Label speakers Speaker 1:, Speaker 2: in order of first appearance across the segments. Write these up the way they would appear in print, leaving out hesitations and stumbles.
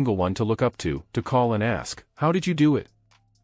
Speaker 1: single one to look up to call and ask, "How did you do it?"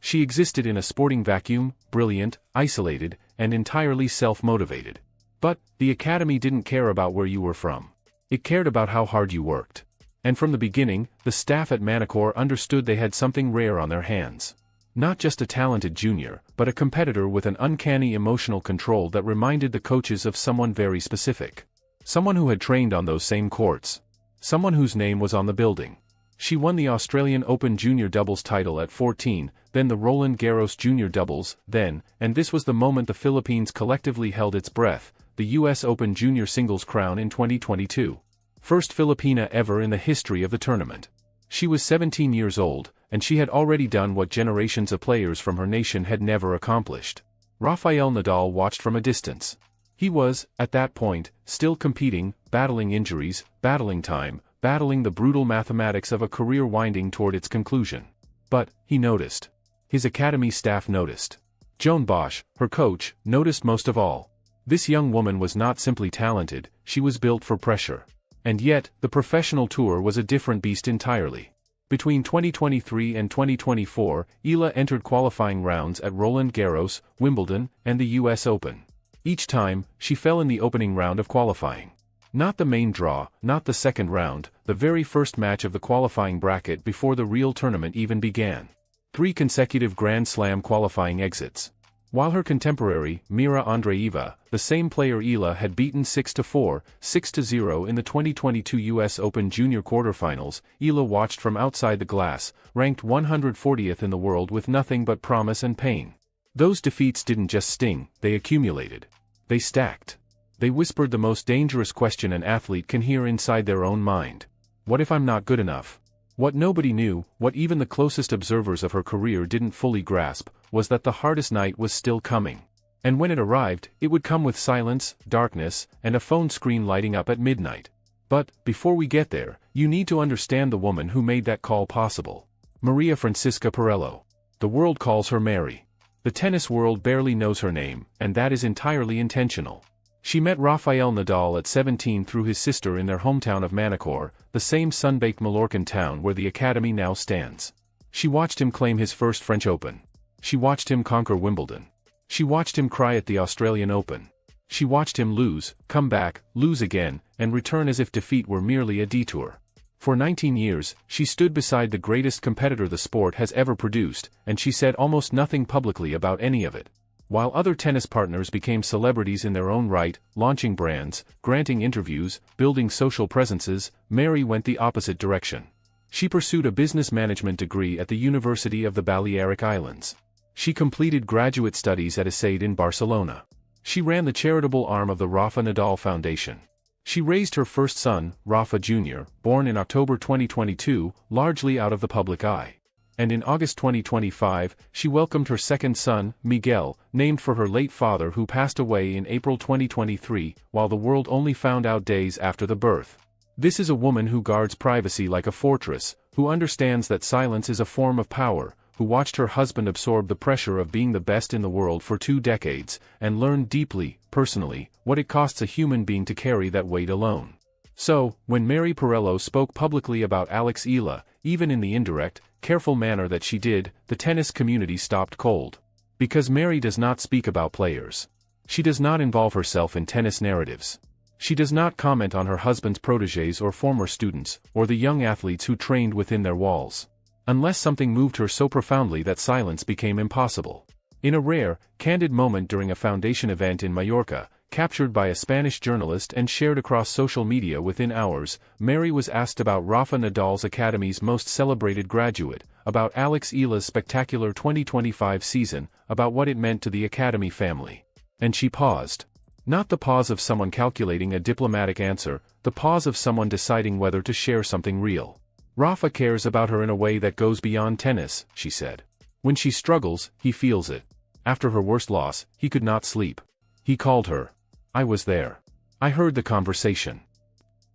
Speaker 1: She existed in a sporting vacuum, brilliant, isolated, and entirely self-motivated. But the academy didn't care about where you were from. It cared about how hard you worked. And from the beginning, the staff at Manacor understood they had something rare on their hands. Not just a talented junior, but a competitor with an uncanny emotional control that reminded the coaches of someone very specific. Someone who had trained on those same courts. Someone whose name was on the building. She won the Australian Open Junior Doubles title at 14, then the Roland Garros Junior Doubles, then, and this was the moment the Philippines collectively held its breath, the US Open Junior Singles crown in 2022. First Filipina ever in the history of the tournament. She was 17 years old, and she had already done what generations of players from her nation had never accomplished. Rafael Nadal watched from a distance. He was, at that point, still competing, battling injuries, battling time, battling the brutal mathematics of a career winding toward its conclusion. But, he noticed. His academy staff noticed. Joan Bosch, her coach, noticed most of all. This young woman was not simply talented, she was built for pressure. And yet, the professional tour was a different beast entirely. Between 2023 and 2024, Eala entered qualifying rounds at Roland Garros, Wimbledon, and the US Open. Each time, she fell in the opening round of qualifying. Not the main draw, not the second round, the very first match of the qualifying bracket before the real tournament even began. 3 consecutive Grand Slam qualifying exits. While her contemporary, Mira Andreeva, the same player Eala had beaten 6-4, 6-0 in the 2022 US Open Junior quarterfinals, Eala watched from outside the glass, ranked 140th in the world with nothing but promise and pain. Those defeats didn't just sting, they accumulated. They stacked. They whispered the most dangerous question an athlete can hear inside their own mind. What if I'm not good enough? What nobody knew, what even the closest observers of her career didn't fully grasp, was that the hardest night was still coming. And when it arrived, it would come with silence, darkness, and a phone screen lighting up at midnight. But, before we get there, you need to understand the woman who made that call possible. Maria Francisca Perello. The world calls her Mary. The tennis world barely knows her name, and that is entirely intentional. She met Rafael Nadal at 17 through his sister in their hometown of Manacor, the same sun-baked Mallorcan town where the academy now stands. She watched him claim his first French Open. She watched him conquer Wimbledon. She watched him cry at the Australian Open. She watched him lose, come back, lose again, and return as if defeat were merely a detour. For 19 years, she stood beside the greatest competitor the sport has ever produced, and she said almost nothing publicly about any of it. While other tennis partners became celebrities in their own right, launching brands, granting interviews, building social presences, Mary went the opposite direction. She pursued a business management degree at the University of the Balearic Islands. She completed graduate studies at ESAID in Barcelona. She ran the charitable arm of the Rafa Nadal Foundation. She raised her first son, Rafa Jr., born in October 2022, largely out of the public eye. And in August 2025, she welcomed her second son, Miguel, named for her late father who passed away in April 2023, while the world only found out days after the birth. This is a woman who guards privacy like a fortress, who understands that silence is a form of power, who watched her husband absorb the pressure of being the best in the world for 2 decades, and learned deeply, personally, what it costs a human being to carry that weight alone. So, when Mery Perelló spoke publicly about Alex Eala, even in the indirect, careful manner that she did, the tennis community stopped cold. Because Mary does not speak about players. She does not involve herself in tennis narratives. She does not comment on her husband's protégés or former students, or the young athletes who trained within their walls. Unless something moved her so profoundly that silence became impossible. In a rare, candid moment during a foundation event in Mallorca, captured by a Spanish journalist and shared across social media within hours, Mary was asked about Rafa Nadal's academy's most celebrated graduate, about Alex Eala's spectacular 2025 season, about what it meant to the academy family. And she paused. Not the pause of someone calculating a diplomatic answer, the pause of someone deciding whether to share something real. Rafa cares about her in a way that goes beyond tennis, she said. When she struggles, he feels it. After her worst loss, he could not sleep. He called her. I was there. I heard the conversation.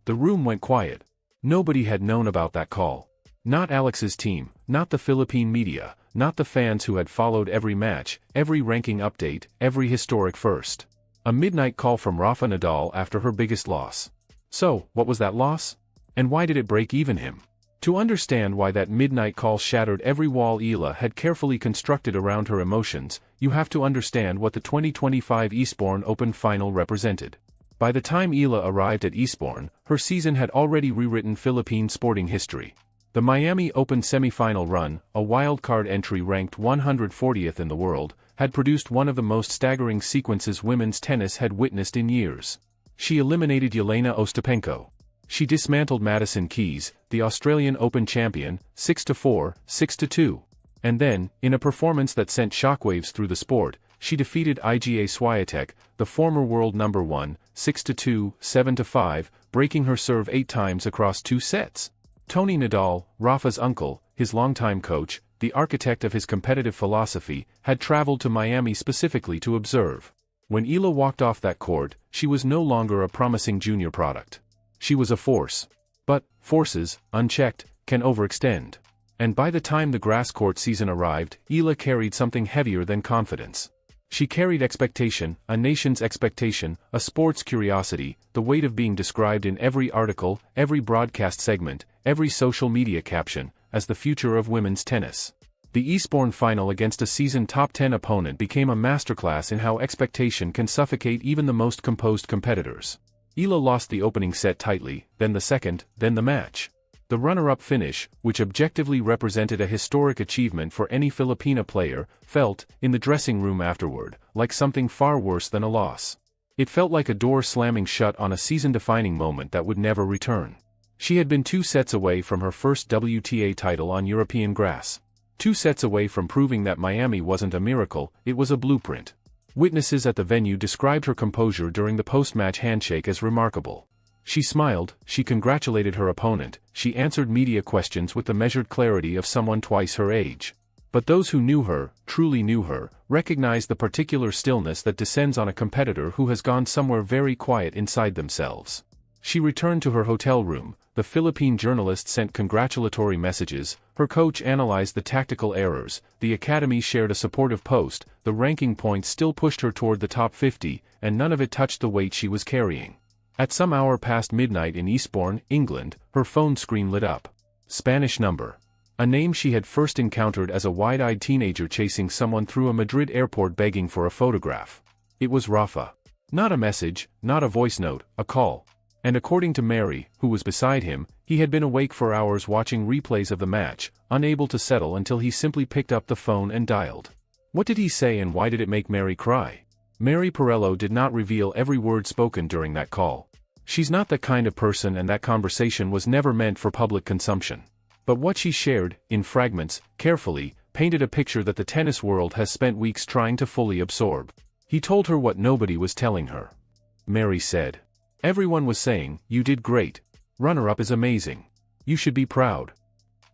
Speaker 1: The room went quiet. Nobody had known about that call. Not Alex's team, not the Philippine media, not the fans who had followed every match, every ranking update, every historic first. A midnight call from Rafa Nadal after her biggest loss. So, what was that loss? And why did it break even him? To understand why that midnight call shattered every wall Eala had carefully constructed around her emotions, you have to understand what the 2025 Eastbourne Open final represented. By the time Eala arrived at Eastbourne, her season had already rewritten Philippine sporting history. The Miami Open semi-final run, a wildcard entry ranked 140th in the world, had produced one of the most staggering sequences women's tennis had witnessed in years. She eliminated Yelena Ostapenko. She dismantled Madison Keys, the Australian Open champion, 6-4, 6-2. And then, in a performance that sent shockwaves through the sport, she defeated Iga Swiatek, the former world number 1, 6-2, 7-5, breaking her serve 8 times across 2 sets. Tony Nadal, Rafa's uncle, his longtime coach, the architect of his competitive philosophy, had traveled to Miami specifically to observe. When Eala walked off that court, she was no longer a promising junior product. She was a force. But, forces, unchecked, can overextend. And by the time the grass court season arrived, Eala carried something heavier than confidence. She carried expectation, a nation's expectation, a sport's curiosity, the weight of being described in every article, every broadcast segment, every social media caption, as the future of women's tennis. The Eastbourne final against a seasoned top 10 opponent became a masterclass in how expectation can suffocate even the most composed competitors. Eala lost the opening set tightly, then the second, then the match. The runner-up finish, which objectively represented a historic achievement for any Filipina player, felt, in the dressing room afterward, like something far worse than a loss. It felt like a door slamming shut on a season-defining moment that would never return. She had been 2 sets away from her first WTA title on European grass. 2 sets away from proving that Miami wasn't a miracle, it was a blueprint. Witnesses at the venue described her composure during the post-match handshake as remarkable. She smiled, she congratulated her opponent, she answered media questions with the measured clarity of someone twice her age. But those who knew her, truly knew her, recognized the particular stillness that descends on a competitor who has gone somewhere very quiet inside themselves. She returned to her hotel room, the Philippine journalist sent congratulatory messages, her coach analyzed the tactical errors, the academy shared a supportive post, the ranking points still pushed her toward the top 50, and none of it touched the weight she was carrying. At some hour past midnight in Eastbourne, England, her phone screen lit up. Spanish number. A name she had first encountered as a wide-eyed teenager chasing someone through a Madrid airport begging for a photograph. It was Rafa. Not a message, not a voice note, a call. And according to Mery, who was beside him, he had been awake for hours watching replays of the match, unable to settle until he simply picked up the phone and dialed. What did he say and why did it make Mery cry? Mery Perelló did not reveal every word spoken during that call. She's not that kind of person and that conversation was never meant for public consumption. But what she shared, in fragments, carefully, painted a picture that the tennis world has spent weeks trying to fully absorb. He told her what nobody was telling her. Mery said. Everyone was saying, "You did great. Runner-up is amazing. You should be proud."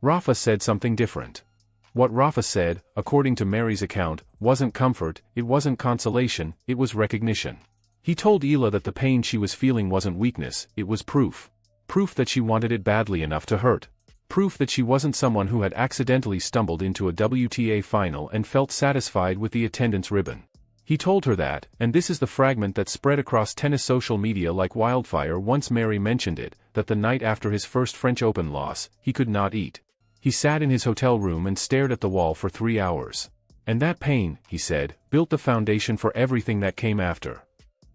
Speaker 1: Rafa said something different. What Rafa said, according to Mery's account, wasn't comfort, it wasn't consolation, it was recognition. He told Eala that the pain she was feeling wasn't weakness, it was proof. Proof that she wanted it badly enough to hurt. Proof that she wasn't someone who had accidentally stumbled into a WTA final and felt satisfied with the attendance ribbon. He told her that, and this is the fragment that spread across tennis social media like wildfire once Mery mentioned it, that the night after his first French Open loss, he could not eat. He sat in his hotel room and stared at the wall for 3 hours. And that pain, he said, built the foundation for everything that came after.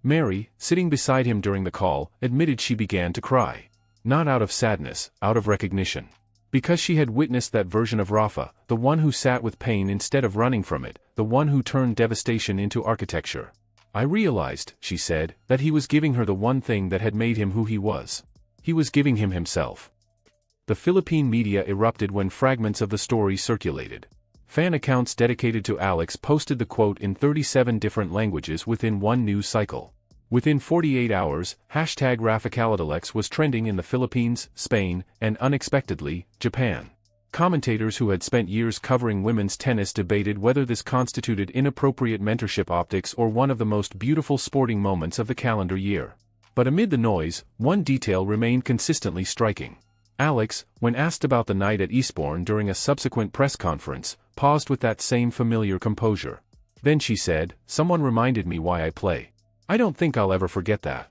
Speaker 1: Mery, sitting beside him during the call, admitted she began to cry. Not out of sadness, out of recognition. Because she had witnessed that version of Rafa, the one who sat with pain instead of running from it, the one who turned devastation into architecture. I realized, she said, that he was giving her the one thing that had made him who he was. He was giving him himself. The Philippine media erupted when fragments of the story circulated. Fan accounts dedicated to Alex posted the quote in 37 different languages within one news cycle. Within 48 hours, #RafaCaladalex was trending in the Philippines, Spain, and unexpectedly, Japan. Commentators who had spent years covering women's tennis debated whether this constituted inappropriate mentorship optics or one of the most beautiful sporting moments of the calendar year. But amid the noise, one detail remained consistently striking. Alex, when asked about the night at Eastbourne during a subsequent press conference, paused with that same familiar composure. Then she said, "Someone reminded me why I play. I don't think I'll ever forget that."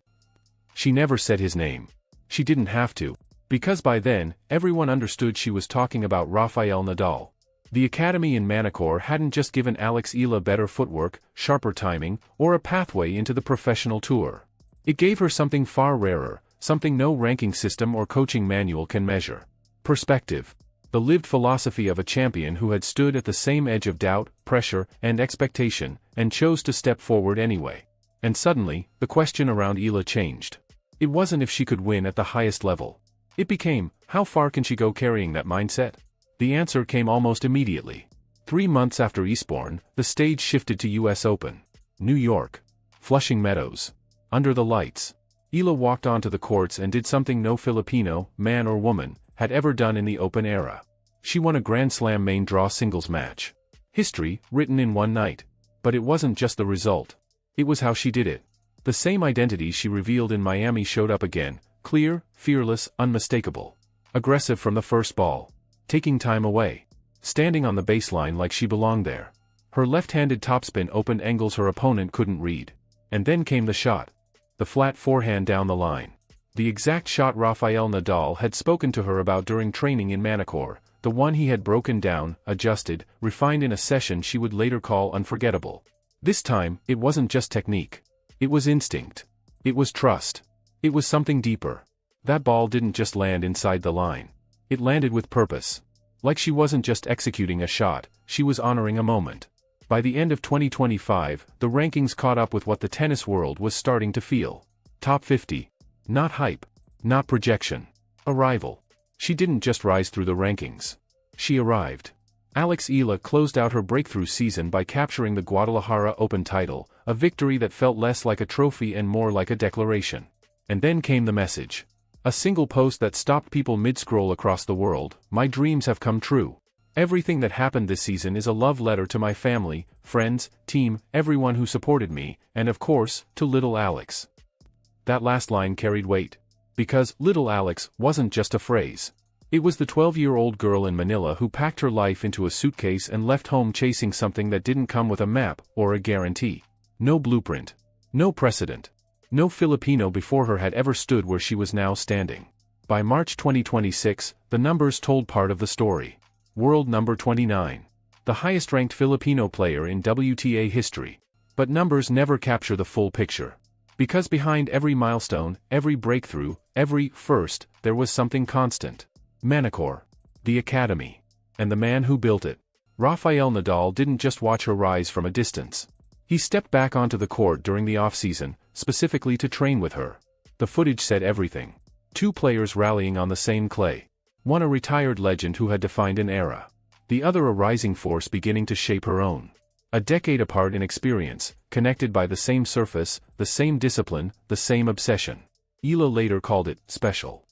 Speaker 1: She never said his name. She didn't have to. Because by then, everyone understood she was talking about Rafael Nadal. The academy in Manacor hadn't just given Alex Eala better footwork, sharper timing, or a pathway into the professional tour. It gave her something far rarer, something no ranking system or coaching manual can measure. Perspective. The lived philosophy of a champion who had stood at the same edge of doubt, pressure, and expectation, and chose to step forward anyway. And suddenly, the question around Eala changed. It wasn't if she could win at the highest level. It became, how far can she go carrying that mindset? The answer came almost immediately. 3 months after Eastbourne, the stage shifted to US Open. New York. Flushing Meadows. Under the lights. Eala walked onto the courts and did something no Filipino, man or woman, had ever done in the Open era. She won a Grand Slam main draw singles match. History, written in one night. But it wasn't just the result. It was how she did it. The same identity she revealed in Miami showed up again, clear, fearless, unmistakable. Aggressive from the first ball. Taking time away. Standing on the baseline like she belonged there. Her left-handed topspin opened angles her opponent couldn't read. And then came the shot. The flat forehand down the line. The exact shot Rafael Nadal had spoken to her about during training in Manacor, the one he had broken down, adjusted, refined in a session she would later call unforgettable. This time, it wasn't just technique. It was instinct. It was trust. It was something deeper. That ball didn't just land inside the line. It landed with purpose. Like she wasn't just executing a shot, she was honoring a moment. By the end of 2025, the rankings caught up with what the tennis world was starting to feel. Top 50. Not hype. Not projection. Arrival. She didn't just rise through the rankings. She arrived. Alex Eala closed out her breakthrough season by capturing the Guadalajara Open title, a victory that felt less like a trophy and more like a declaration. And then came the message. A single post that stopped people mid-scroll across the world: "My dreams have come true. Everything that happened this season is a love letter to my family, friends, team, everyone who supported me, and of course, to little Alex." That last line carried weight. Because little Alex wasn't just a phrase. It was the 12-year-old girl in Manila who packed her life into a suitcase and left home chasing something that didn't come with a map or a guarantee. No blueprint. No precedent. No Filipino before her had ever stood where she was now standing. By March 2026, the numbers told part of the story. World number 29. The highest-ranked Filipino player in WTA history. But numbers never capture the full picture. Because behind every milestone, every breakthrough, every first, there was something constant. Manacor. The academy. And the man who built it. Rafael Nadal didn't just watch her rise from a distance. He stepped back onto the court during the off-season, specifically to train with her. The footage said everything. 2 players rallying on the same clay. One a retired legend who had defined an era. The other a rising force beginning to shape her own. A decade apart in experience, connected by the same surface, the same discipline, the same obsession. Eala later called it special.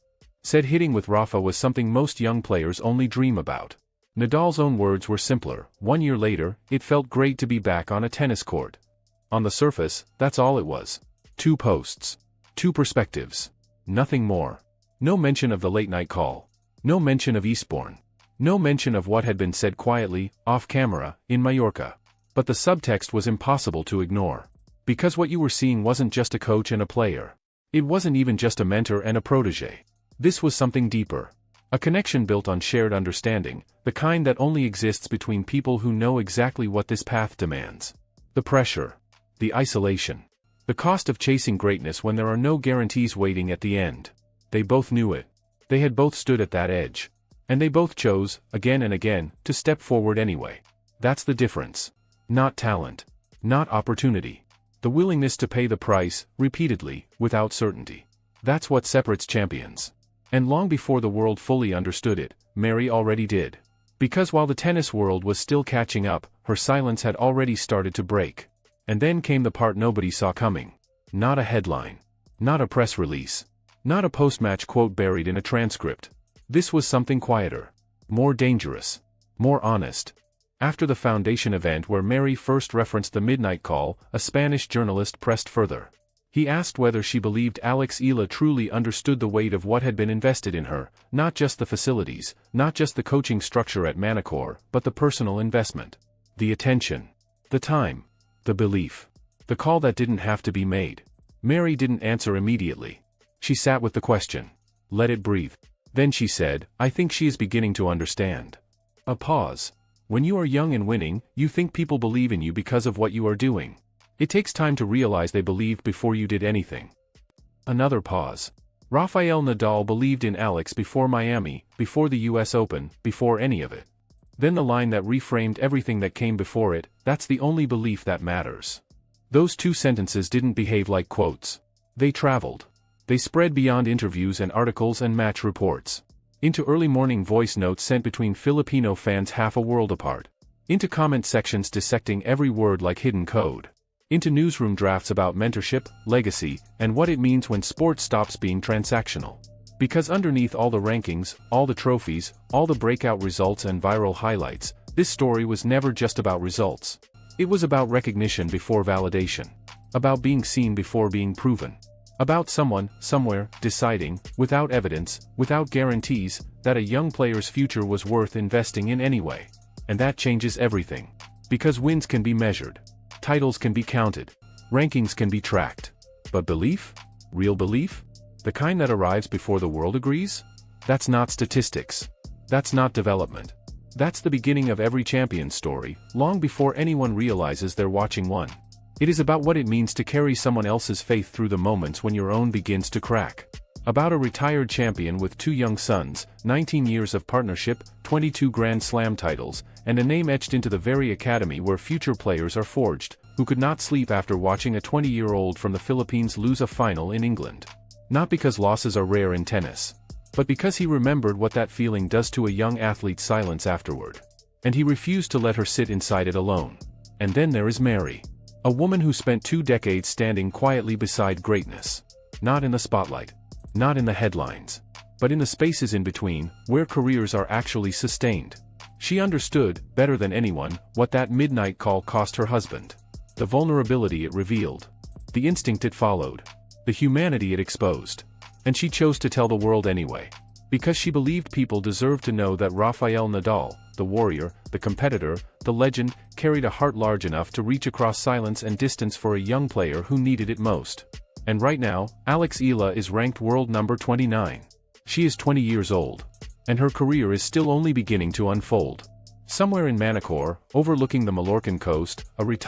Speaker 1: Said hitting with Rafa was something most young players only dream about. Nadal's own words were simpler: 1 year later, it felt great to be back on a tennis court. On the surface, that's all it was. 2 posts. 2 perspectives. Nothing more. No mention of the late-night call. No mention of Eastbourne. No mention of what had been said quietly, off-camera, in Mallorca. But the subtext was impossible to ignore. Because what you were seeing wasn't just a coach and a player. It wasn't even just a mentor and a protege. This was something deeper. A connection built on shared understanding, the kind that only exists between people who know exactly what this path demands. The pressure. The isolation. The cost of chasing greatness when there are no guarantees waiting at the end. They both knew it. They had both stood at that edge. And they both chose, again and again, to step forward anyway. That's the difference. Not talent. Not opportunity. The willingness to pay the price, repeatedly, without certainty. That's what separates champions. And long before the world fully understood it, Mery already did. Because while the tennis world was still catching up, her silence had already started to break. And then came the part nobody saw coming. Not a headline. Not a press release. Not a post-match quote buried in a transcript. This was something quieter. More dangerous. More honest. After the foundation event where Mery first referenced the midnight call, a Spanish journalist pressed further. He asked whether she believed Alex Eala truly understood the weight of what had been invested in her, not just the facilities, not just the coaching structure at Manacor, but the personal investment. The attention. The time. The belief. The call that didn't have to be made. Mery didn't answer immediately. She sat with the question. Let it breathe. Then she said, "I think she is beginning to understand." A pause. When you are young and winning, you think people believe in you because of what you are doing. It takes time to realize they believed before you did anything. Another pause. Rafael Nadal believed in Alex before Miami, before the US Open, before any of it. Then the line that reframed everything that came before it, "That's the only belief that matters." Those two sentences didn't behave like quotes. They traveled. They spread beyond interviews and articles and match reports. Into early morning voice notes sent between Filipino fans half a world apart. Into comment sections dissecting every word like hidden code. Into newsroom drafts about mentorship, legacy, and what it means when sports stops being transactional. Because underneath all the rankings, all the trophies, all the breakout results and viral highlights, this story was never just about results. It was about recognition before validation. About being seen before being proven. About someone, somewhere, deciding, without evidence, without guarantees, that a young player's future was worth investing in anyway. And that changes everything. Because wins can be measured. Titles can be counted. Rankings can be tracked. But belief? Real belief? The kind that arrives before the world agrees? That's not statistics. That's not development. That's the beginning of every champion's story, long before anyone realizes they're watching one. It is about what it means to carry someone else's faith through the moments when your own begins to crack. About a retired champion with 2 young sons, 19 years of partnership, 22 Grand Slam titles, and a name etched into the very academy where future players are forged, who could not sleep after watching a 20-year-old from the Philippines lose a final in England. Not because losses are rare in tennis, but because he remembered what that feeling does to a young athlete's silence afterward. And he refused to let her sit inside it alone. And then there is Mery. A woman who spent 2 decades standing quietly beside greatness. Not in the spotlight. Not in the headlines. But in the spaces in between, where careers are actually sustained. She understood, better than anyone, what that midnight call cost her husband. The vulnerability it revealed. The instinct it followed. The humanity it exposed. And she chose to tell the world anyway. Because she believed people deserved to know that Rafael Nadal, the warrior, the competitor, the legend, carried a heart large enough to reach across silence and distance for a young player who needed it most. And right now, Alex Eala is ranked world number 29. She is 20 years old. And her career is still only beginning to unfold. Somewhere in Manacor, overlooking the Mallorcan coast, a retired